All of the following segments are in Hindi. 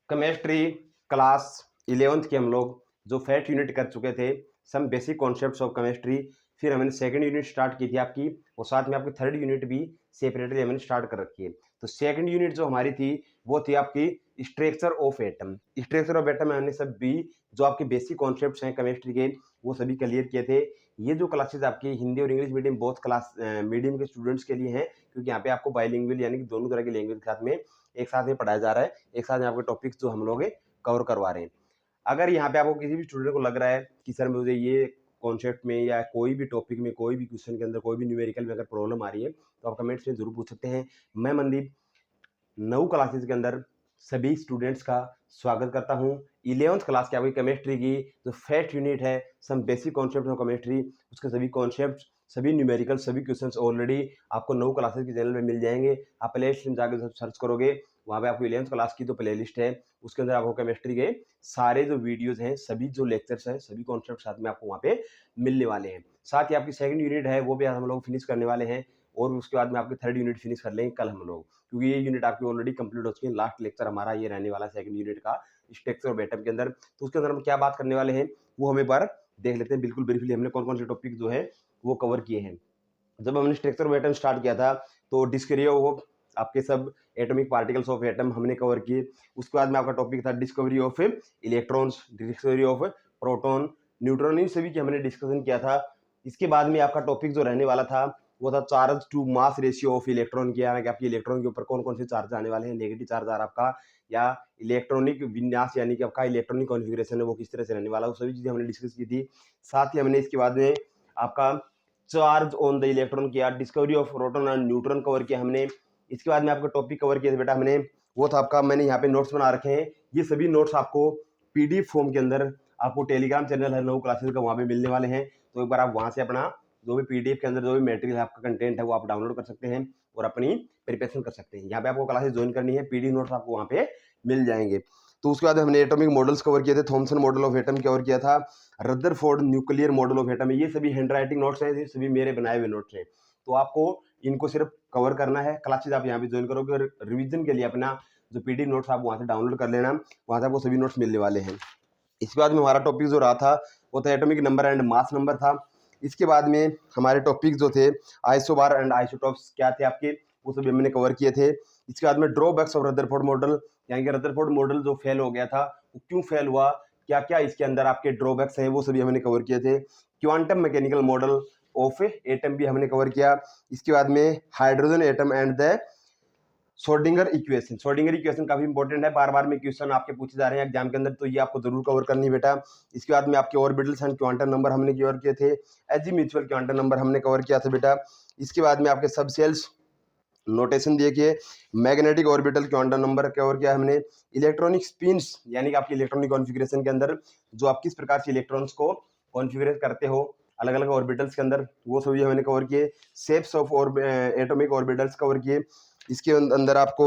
केमिस्ट्री क्लास 11th के हम लोग जो फैट यूनिट कर चुके थे, some basic concepts of chemistry. फिर हमने सेकंड यूनिट स्टार्ट की थी आपकी, और साथ में आपकी थर्ड यूनिट भी सेपरेटली हमने स्टार्ट कर रखी है। तो सेकंड यूनिट जो हमारी थी वो थी आपकी structure of atom. Structure of atom में हमने सब भी जो आपके बेसिक कॉन्सेप्ट्स हैं केमिस्ट्री के वो सभी क्लियर किए थे। ये जो क्लासेज आपकी हिंदी और English medium both class medium के स्टूडेंट्स के लिए हैं, क्योंकि यहाँ पे आपको बाइलिंगुअल यानी कि दोनों तरह की लैंग्वेज के साथ में एक साथ में पढ़ाया जा रहा है, एक साथ में आपके टॉपिक्स जो हम लोग कवर करवा रहे हैं। अगर यहाँ पे आपको किसी भी स्टूडेंट को लग रहा है कि सर मुझे ये कॉन्सेप्ट में या कोई भी टॉपिक में कोई भी क्वेश्चन के अंदर कोई भी न्यूमेरिकल में अगर प्रॉब्लम आ रही है, तो आप कमेंट्स में जरूर पूछ सकते हैं। मैं मनदीप 9 क्लासेस के अंदर सभी स्टूडेंट्स का स्वागत करता हूं। 11th क्लास की आपकी केमिस्ट्री की जो फर्स्ट यूनिट है, some basic concept of chemistry, उसके सभी कॉन्सेप्ट, सभी न्यूमेरिकल, सभी क्वेश्चंस ऑलरेडी आपको 9 क्लासेस के चैनल में मिल जाएंगे। आप प्ले लिस्ट में जाकर सर्च करोगे, वहाँ पे आपको 11th क्लास की जो प्ले लिस्ट है उसके अंदर आपको केमिस्ट्री के सारे जो वीडियोज हैं, सभी जो लेक्चर्स हैं, सभी कॉन्सेप्ट साथ में आपको वहाँ पे मिलने वाले हैं। साथ ही आपकी सेकंड यूनिट है वो भी हम लोग फिनिश करने वाले हैं, और उसके बाद में आपकी थर्ड यूनिट फिनिश कर लेंगे कल हम लोग, क्योंकि ये यूनिट आपकी ऑलरेडी कंप्लीट हो चुकी है। लास्ट लेक्चर हमारा ये रहने वाला है सेकंड यूनिट का स्ट्रक्चर ऑफ एटम के अंदर। तो उसके अंदर हम क्या बात करने वाले हैं वो हम एक बार देख लेते हैं। बिल्कुल ब्रीफली हमने कौन कौन से टॉपिक जो है वो कवर किए हैं। जब हमने स्ट्रक्चर ऑफ एटम स्टार्ट किया था तो डिस्कवरी ऑफ आपके subatomic particles of atom हमने कवर किए। उसके बाद में आपका टॉपिक था discovery of electrons, discovery of proton, neutron, इन सभी की हमने डिस्कशन किया था। इसके बाद में आपका टॉपिक जो रहने वाला था वो था charge to mass ratio of electron की, यानी कि आपकी इलेक्ट्रॉन के ऊपर कौन कौन से चार्ज आने वाले हैं, नेगेटिव चार्ज आ रहा आपका, या इलेक्ट्रॉनिक विन्यास यानी कि आपका इलेक्ट्रॉनिक कॉन्फ़िगरेशन है वो किस तरह से रहने वाला है, वो सभी चीज़ें हमने डिस्कस की थी। साथ ही हमने इसके बाद में आपका चार्ज ऑन द इलेक्ट्रॉन किया, discovery of proton and neutron cover किया हमने। इसके बाद में आपका टॉपिक कवर किया था बेटा हमने, वो था आपका, मैंने यहाँ पे नोट्स बना रखे हैं, ये सभी नोट्स आपको पीडीएफ फॉर्म के अंदर आपको टेलीग्राम चैनल है 9 क्लासेस का, वहाँ पे मिलने वाले हैं। तो एक बार आप वहाँ से अपना जो भी पीडीएफ के अंदर जो भी मटेरियल आपका कंटेंट है वो आप डाउनलोड कर सकते हैं और अपनी प्रिपरेशन कर सकते हैं। यहाँ पे आपको क्लासेस ज्वाइन करनी है, पीडीएफ नोट्स आपको वहाँ पे मिल जाएंगे। तो उसके बाद हमने एटॉमिक मॉडल्स कवर किए थे, Thompson model of atom cover किया था, Rutherford nuclear model of atom. ये सभी हैंड राइटिंग नोट्स हैं, ये सभी मेरे बनाए हुए नोट्स हैं। तो आपको इनको सिर्फ कवर करना है, क्लासेज आप यहाँ पे ज्वाइन करोगे और रिविजन के लिए अपना जो पीडीएफ नोट्स आप वहाँ से डाउनलोड कर लेना, वहाँ से आपको सभी नोट्स मिलने वाले हैं। इसके बाद में हमारा टॉपिक जो रहा था वो था atomic number and mass number था। इसके बाद में हमारे टॉपिक जो थे आइसोबार एंड आइसोटॉप्स क्या थे आपके, वो सभी हमने कवर किए थे। इसके बाद में ड्रॉबैक्स ऑफ रदरफोर्ड मॉडल, यानी कि रदरफोर्ड मॉडल जो फेल हो गया था वो क्यों फेल हुआ, क्या क्या इसके अंदर आपके ड्रॉबैक्स हैं, वो सभी हमने कवर किए थे। Quantum mechanical model of atom भी हमने कवर किया। इसके बाद में hydrogen atom and the Schrodinger equation. Schrodinger equation काफी इंपॉर्टेंट है, बार बार में क्वेश्चन आपके पूछे जा रहे हैं एग्जाम के अंदर, तो ये आपको जरूर कवर करनी है बेटा। इसके बाद में आपके ऑर्बिटल्स एंड क्वांटम नंबर हमने कवर किए थे, एजीम्यूचुअल क्वांटम नंबर हमने कवर किया था बेटा। इसके बाद में आपके सब सेल्स नोटेशन देखिए, magnetic orbital quantum number cover किया हमने। इलेक्ट्रॉनिक स्पिन्स यानी कि आपकी इलेक्ट्रॉनिक कॉन्फ़िगरेशन के अंदर जो आप किस प्रकार से इलेक्ट्रॉन्स को कॉन्फ़िगर करते हो अलग अलग ऑर्बिटल्स के अंदर, वो सभी हमने कवर किए। Shapes of atomic orbitals cover किए। इसके अंदर आपको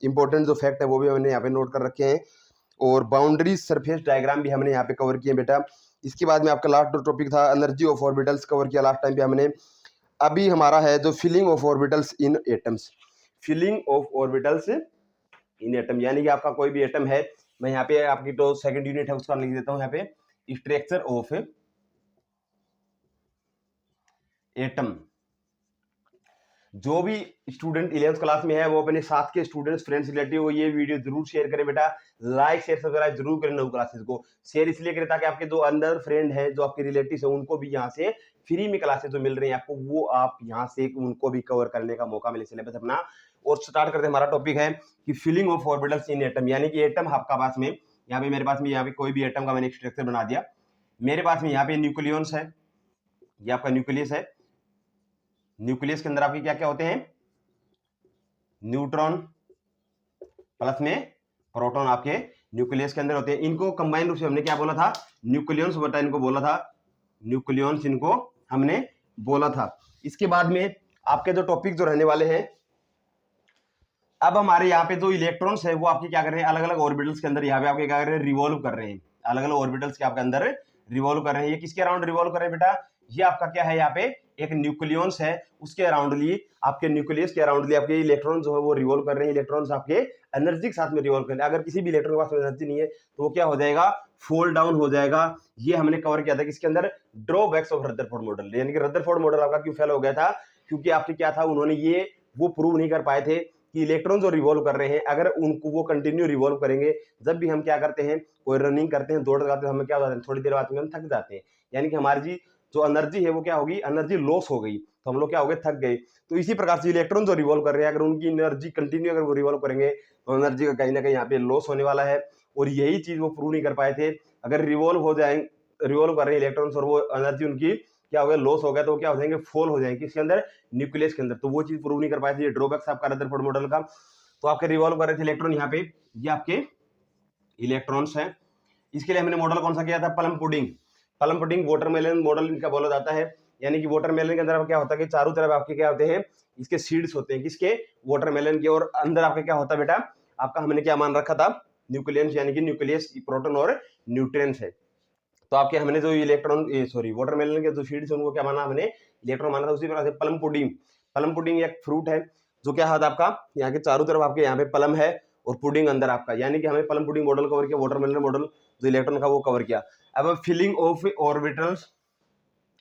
इंपॉर्टेंट जो फैक्ट है वो भी हमने यहाँ पे नोट कर रखे हैं, और बाउंड्री सरफेस डायग्राम भी हमने यहाँ पे कवर किए बेटा। इसके बाद में आपका लास्ट टॉपिक था एनर्जी ऑफ ऑर्बिटल्स कवर किया लास्ट टाइम पे हमने। अभी हमारा है जो filling of orbitals in atoms, filling of orbitals in atom, यानी कि आपका कोई भी एटम है, मैं यहाँ पे आपकी जो सेकंड यूनिट है उसका लिख देता हूँ यहाँ पे, स्ट्रक्चर ऑफ एटम। जो भी स्टूडेंट 11th क्लास में है वो अपने साथ के स्टूडेंट्स, फ्रेंड्स, रिलेटिव ये वीडियो जरूर शेयर करें बेटा। लाइक शेयर सब्सक्राइब जरूर करें 9 क्लासेस को। शेयर इसलिए करें ताकि आपके जो अंदर फ्रेंड है, जो आपके रिलेटिव है, उनको भी यहाँ से फ्री में क्लासेस जो मिल रही हैं आपको, वो आप यहाँ से उनको भी कवर करने का मौका मिले सिलेबस अपना। और स्टार्ट करते हैं। हमारा टॉपिक है कि filling of orbitals in atom, यानी कि एटम आपका पास में, यहाँ पे मेरे पास में यहाँ पे कोई भी एटम का मैंने स्ट्रक्चर बना दिया। मेरे पास में यहाँ पे न्यूक्लियस है, ये आपका न्यूक्लियस है। न्यूक्लियस के अंदर आपके क्या क्या होते हैं, न्यूट्रॉन प्लस में प्रोटॉन आपके न्यूक्लियस के अंदर होते हैं। इनको कंबाइन रूप से हमने क्या बोला था, न्यूक्लियंस बटा इनको बोला था, न्यूक्लियंस इनको हमने बोला था। इसके बाद में आपके जो टॉपिक जो रहने वाले हैं, अब हमारे यहाँ पे जो इलेक्ट्रॉन्स है वो आपके क्या कर रहे हैं, अलग अलग ऑर्बिटल्स के अंदर यहाँ पे आपके क्या कर रहे हैं, रिवॉल्व कर रहे हैं। अलग अलग ऑर्बिटल्स के आपके अंदर रिवॉल्व कर रहे हैं। ये किसके अराउंड रिवॉल्व कर रहे हैं बेटा, ये आपका क्या है यहाँ पे एक न्यूक्लियस है उसके अराउंडली, आपके न्यूक्लियस के अराउंडली आपके इलेक्ट्रॉन जो है वो रिवॉल्व कर रहे हैं, इलेक्ट्रॉन्स आपके एनर्जी के साथ में रिवॉल्व कर रहे हैं। अगर किसी भी इलेक्ट्रॉन के पास एनर्जी नहीं है तो वो क्या हो जाएगा, फोल्ड डाउन हो जाएगा। ये हमने कवर किया था किसके अंदर, ड्रॉबैक्स ऑफ रदरफोर्ड मॉडल। यानी कि रदरफोर्ड मॉडल आपका क्यों फेल हो गया था, क्योंकि आपके क्या था, उन्होंने ये वो प्रूव नहीं कर पाए थे कि इलेक्ट्रॉन जो रिवॉल्व कर रहे हैं अगर उनको वो कंटिन्यू रिवॉल्व करेंगे, जब भी हम क्या करते हैं कोई रनिंग करते हैं, दौड़ लगाते हैं, हमें क्या हो जाता है, थोड़ी देर बाद में हम थक जाते हैं। यानी कि हमारी जी जो एनर्जी है वो क्या होगी, एनर्जी लॉस हो गई, तो हम लोग क्या हो गए, थक गए। तो इसी प्रकार से इलेक्ट्रॉन जो रिवॉल्व कर रहे हैं अगर उनकी एनर्जी कंटिन्यू अगर वो रिवॉल्व करेंगे तो एनर्जी का कहीं ना कहीं यहाँ पे लॉस होने वाला है। और यही चीज वो प्रूव नहीं कर पाए थे। अगर रिवॉल्व हो जाए, रिवॉल्व कर रहे हैं इलेक्ट्रॉन्स और वो एनर्जी उनकी क्या हो गया, लॉस हो गया, तो क्या हो जाएंगे, फॉल हो जाएंगे किसके अंदर, न्यूक्लियस के अंदर। तो वो चीज प्रूव नहीं कर पाए थे, ये ड्रॉबैक्स आपका रदरफोर्ड मॉडल का। तो आपके रिवॉल्व कर रहे थे इलेक्ट्रॉन, यहाँ पे ये आपके इलेक्ट्रॉन्स हैं। इसके लिए हमने मॉडल कौन सा किया था, plum pudding. Plum pudding watermelon model इनका बोला जाता है। यानी कि वाटरमेलन के अंदर क्या होता है कि चारों तरफ आपके क्या होते हैं, इसके सीड्स होते हैं, किसके, वाटरमेलन के। और अंदर आपका क्या होता है बेटा, आपका हमने क्या मान रखा था, न्यूक्लियस, यानी कि न्यूक्लियस प्रोटॉन और न्यूट्रिएंट्स है। तो आपके हमने जो इलेक्ट्रॉन सॉरी वाटरमेलन के जो सीड्स हैं उनको क्या माना, हमने इलेक्ट्रॉन माना था। उसी प्रकार से प्लम पुडिंग, प्लम पुडिंग एक फ्रूट है जो क्या होता है आपका, यहाँ के चारों तरफ आपके यहाँ पे प्लम है और पुडिंग अंदर आपका, यानी कि हमें प्लम पुडिंग मॉडल कवर किया, वाटरमेलन मॉडल जो इलेक्ट्रॉन का वो कवर किया। अब filling of orbitals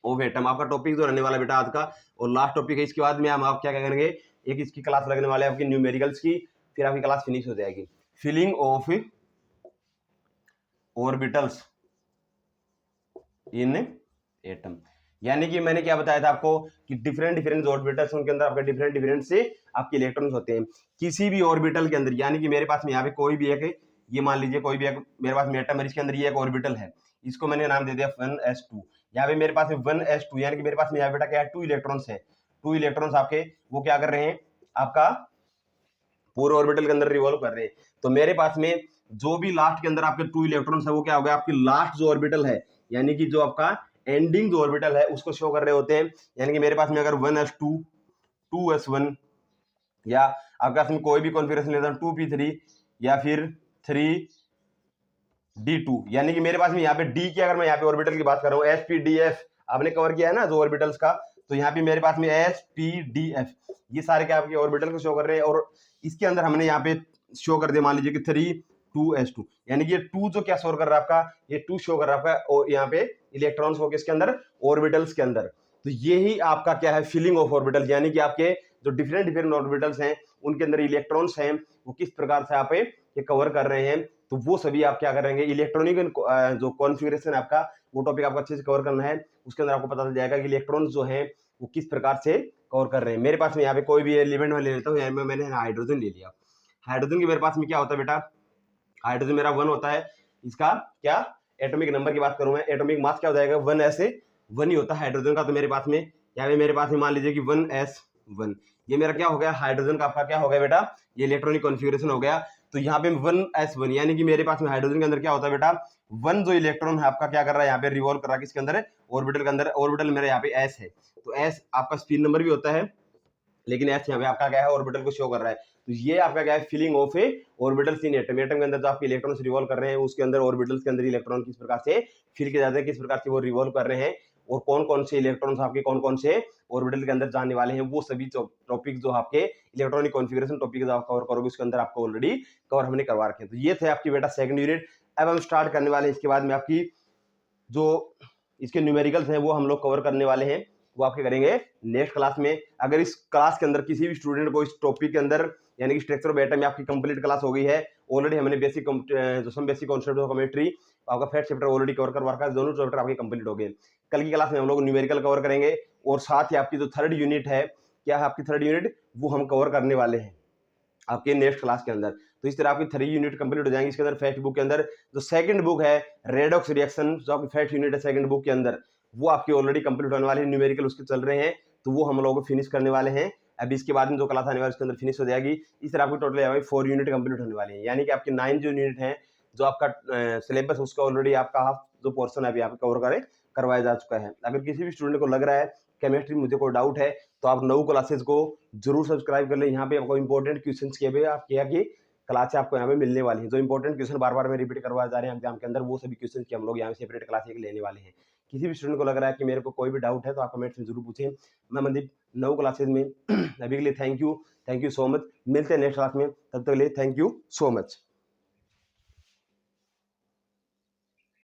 of atom आपका टॉपिक जो रहने वाला बेटा आज का, और लास्ट टॉपिक है। इसके बाद में हम आप क्या करेंगे, एक इसकी क्लास लगने वाले आपकी न्यूमेरिकल्स की, फिर आपकी क्लास फिनिश हो जाएगी। Filling of orbitals in atom, यानी कि मैंने क्या बताया था आपको कि डिफरेंट डिफरेंट ऑर्बिटल्स, उनके अंदर आपके डिफरेंट डिफरेंट से आपके इलेक्ट्रॉन्स होते हैं किसी भी ऑर्बिटल के अंदर। यानी कि मेरे पास में यहाँ पे कोई भी एक, ये मान लीजिए कोई भी एक मेरे पास में एटम है, इसके अंदर ये एक ऑर्बिटल है, इसको मैंने नाम दे दिया 1s2। यहाँ पे मेरे पास में 1s2, यानी कि मेरे पास में यहाँ बेटा क्या है, 2 इलेक्ट्रॉन्स है। 2 इलेक्ट्रॉन्स आपके वो क्या कर रहे हैं, आपका पूरे ऑर्बिटल के अंदर रिवॉल्व कर रहे हैं। तो मेरे पास में जो भी लास्ट के अंदर आपके 2 इलेक्ट्रॉन्स है वो क्या हो गया, आपकी लास्ट जो ऑर्बिटल है, यानी कि जो आपका एंडिंग जो ऑर्बिटल है उसको शो कर रहे होते हैं। यानी कि मेरे पास में अगर 1s2, 2s1 या आपके पास में कोई भी कॉन्फ़िगरेशन लेता हूं 2p3 या फिर 3d2, यानी कि मेरे पास में यहाँ पे डी की अगर मैं यहाँ पे ऑर्बिटल की बात कर रहा हूँ, sp-df आपने कवर किया है ना जो ऑर्बिटल्स का, तो यहाँ पे मेरे पास में sp-df ये सारे क्या आपके ऑर्बिटल को शो कर रहे हैं। और इसके अंदर हमने यहाँ पे शो कर दिया, मान लीजिए कि 3 2s2, यानी कि ये 2 जो क्या शो कर रहा है आपका, ये 2 शो कर रहा है आपका और यहाँ पे इलेक्ट्रॉन्स हो किसके अंदर, ऑर्बिटल्स के अंदर। तो यही आपका क्या है, फिलिंग ऑफ ऑर्बिटल, यानी कि आपके जो डिफरेंट डिफरेंट ऑर्बिटल्स हैं उनके अंदर इलेक्ट्रॉन्स हैं वो किस प्रकार से आप ये कवर कर रहे हैं। तो वो सभी आप क्या करेंगे, इलेक्ट्रॉनिक जो कॉन्फ़िगरेशन आपका वो टॉपिक आपको अच्छे से कवर करना है। उसके अंदर आपको पता चल जाएगा कि इलेक्ट्रॉन्स जो हैं वो किस प्रकार से कवर कर रहे हैं। मेरे पास में यहाँ पे कोई भी एलिमेंट में ले लेता हूँ, यहाँ में मैंने हाइड्रोजन ले लिया। हाइड्रोजन के मेरे पास में क्या होता है बेटा, हाइड्रोजन मेरा 1 होता है। इसका क्या एटॉमिक नंबर की बात करूं मैं, एटॉमिक मास क्या हो जाएगा, 1 ऐसे 1 ही होता है हाइड्रोजन का। तो मेरे पास में यहाँ पे मेरे पास में मान लीजिए कि 1s1, ये मेरा क्या हो गया, हाइड्रोजन का आपका क्या हो गया बेटा, ये इलेक्ट्रॉनिक कॉन्फ़िगरेशन हो गया। तो यहाँ पे 1s1, यानी कि मेरे पास में हाइड्रोजन के अंदर क्या होता है बेटा, 1 जो इलेक्ट्रॉन है आपका क्या कर रहा है, यहाँ पे रिवॉल्व कर रहा है किसके अंदर, ऑर्बिटल के अंदर। ऑर्बिटल मेरा यहाँ पे s है, तो s आपका स्पिन नंबर भी होता है, लेकिन एस यहाँ पे आपका क्या है, ऑर्बिटल को शो कर रहा है। तो ये आपका क्या है, filling of a orbitals in atom. Atom के अंदर जो आपके इलेक्ट्रॉन्स रिवॉल्व कर रहे हैं उसके अंदर ऑर्बिटल्स के अंदर इलेक्ट्रॉन किस प्रकार से फिल किए जाते हैं, किस प्रकार से वो रिवॉल्व कर रहे हैं, और कौन कौन से इलेक्ट्रॉन्स आपके कौन कौन से ऑर्बिटल के अंदर जाने वाले हैं, वो सभी टॉपिक जो आपके इलेक्ट्रॉनिक कॉन्फ़िगरेशन टॉपिक आप कवर करोगे उसके अंदर आपको ऑलरेडी कवर हमने करवा रखे हैं। तो ये थे आपकी बेटा सेकंड यूनिट। अब हम स्टार्ट करने वाले हैं इसके बाद में आपकी जो इसके न्यूमेरिकल्स हैं वो हम लोग कवर करने वाले हैं, वो आपके करेंगे नेक्स्ट क्लास में। अगर इस क्लास के अंदर किसी भी स्टूडेंट को इस टॉपिक के अंदर यानी कि स्ट्रक्चर ऑफ एटम में आपकी कंप्लीट क्लास हो गई है ऑलरेडी, हमने बेसिक जो some basic concept of chemistry आपका फर्स्ट चैप्टर ऑलरेडी कवर करवा रखा है, दोनों चैप्टर आपके कंप्लीट हो गए। कल की क्लास में हम लोग न्यूमेरिकल कवर करेंगे और साथ ही आपकी जो थर्ड यूनिट है, क्या है आपकी थर्ड यूनिट, वो हम कवर करने वाले हैं आपके नेक्स्ट क्लास के अंदर। तो इस तरह आपकी 3 यूनिट कंप्लीट हो जाएंगी। इसके अंदर फर्स्ट बुक के अंदर जो सेकंड बुक है रेडॉक्स रिएक्शन, जो आपकी फर्स्ट यूनिट है सेकंड बुक के अंदर, वो आपकी ऑलरेडी कंप्लीट होने वाली है, न्यूमेरिकल उसके चल रहे हैं, तो वो हम लोग फिनिश करने वाले हैं। अब इसके बाद में जो क्लास आने वाली उसके अंदर फिनिश हो जाएगी। इस तरह आपकी टोटल 4 यूनिट कंप्लीट होने वाली है, यानी कि आपकी 9 जो यूनिट है जो आपका सिलेबस उसका ऑलरेडी आपका हाफ जो पोर्सन है अभी आप कवर करवाया जा चुका है। अगर किसी भी स्टूडेंट को लग रहा है केमिस्ट्री मुझे कोई डाउट है तो आप 9 क्लासेस को जरूर सब्सक्राइब कर लें। यहाँ पे आपको इंपॉर्टेंट क्वेश्चन के भी आप किया कि क्लास आपको यहाँ पे मिलने वाली है, जो इंपॉर्टेंट क्वेश्चन बार बार में रिपीट करवाए जा रहे हैं एग्जाम के अंदर, वो सभी क्वेश्चन की हम लोग यहाँ पे सेपरेट क्लास एक लेने वाले हैं। किसी भी स्टूडेंट को लग रहा है कि मेरे को कोई भी डाउट है तो आप कमेंट्स में जरूर पूछें। मैं मनदीप 9 क्लासेज में अभी के लिए थैंक यू सो मच। मिलते हैं नेक्स्ट क्लास में, तब तक के लिए थैंक यू सो मच।